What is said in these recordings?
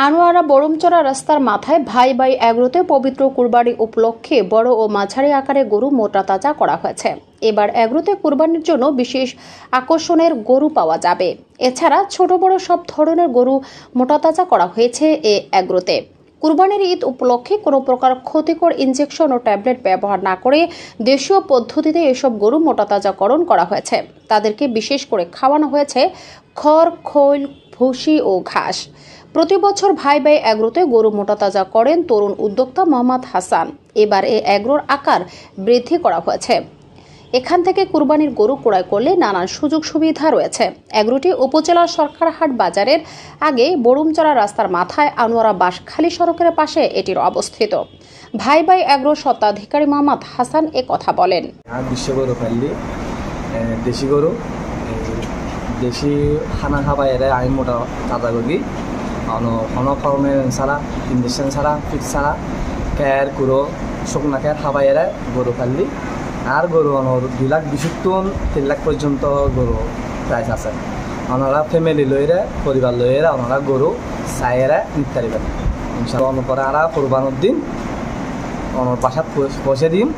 আনোয়ারা বরুমচড়া রাস্তার মাথায় ভাই ভাই এগ্রোতে পবিত্র কুরবানি উপলক্ষে বড় ও মাঝারি আকারে গরু মোটাতাজা করা হয়েছে। এবার এগ্রোতে কুরবানির জন্য বিশেষ আকর্ষণের গরু পাওয়া যাবে। এছাড়া ছোট বড় সব ধরনের গরু মোটাতাজা করা হয়েছে এ এগ্রোতে। কুরবানির ঈদ উপলক্ষে কোনো প্রকার ক্ষতিকর ইনজেকশন ও ট্যাবলেট ব্যবহার না করে দেশীয় পদ্ধতিতে এসব গরু মোটাতাজাকরণ করা হয়েছে। তাদেরকে বিশেষ করে খাওয়ানো হয়েছে খড়, খৈল, ভুসি ও ঘাস। প্রতি বছর ভাই ভাই এগ্রোতে গরু মোটাতাজা করেন তরুণ উদ্যোক্তা মোহাম্মদ হাসান। এবার এই এগ্রোর আকার বৃদ্ধি করা হয়েছে। এখান থেকে কুরবানির গরু ক্রয় করলে নানান সুযোগ সুবিধা রয়েছে। এগ্রোটি উপজেলার সরকারহাট বাজারের আগে বরুমচড়া রাস্তার মাথায় আনোয়ারা বাঁশখালী সড়কের পাশে এটির অবস্থিত। ভাই ভাই এগ্রোর স্বত্বাধিকারী মোহাম্মদ হাসান এ কথা বলেন। বিশ্ব গরু ফেললি দেশি গরু দেশি খানা খাবাই এরা আইন মোটা তাজা করি কোনো ফর্মের ছাড়া ইঞ্জেকশন ছাড়া ফিক্স ছাড়া খের কুড়ো শুকনা খের খাবাই এরা গরু ফেললি আর গরু 2 লাখ 20 3 লাখ পর্যন্ত গরু প্রাইস আছে। ওনারা ফ্যামিলি লইরে পরিবার লইরে ওনারা গরু চাইরা নিতে পারবেন ইনশাআল্লাহ। অনুপরে আর কোরবানোর দিন ওনার বাসাত পয়সা দিম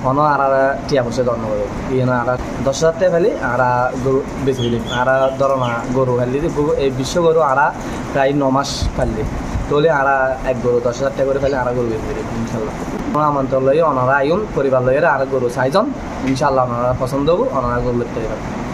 হন আর টিয়া পয়সা ধর্ম করবো ইয়ে আর 10,000 টাকা ফেলি আর গরু বেশি ফেলি আর ধরনা গরু ফেললি এই বিশ্ব গরু আর প্রায় 9 মাস ফেললি তোলে আর এক গরু 10,000 টাকা করে ফেলে আর গরু বেশি ফেলি ইনশাল্লাহ। আমন্ত্রণ লই ওনারা আইন পরিবার লইয়ের আর গরু চাইজন ইনশাল্লাহ ওনারা পছন্দ হবো ওনারা গরু লিখতে পারবেন।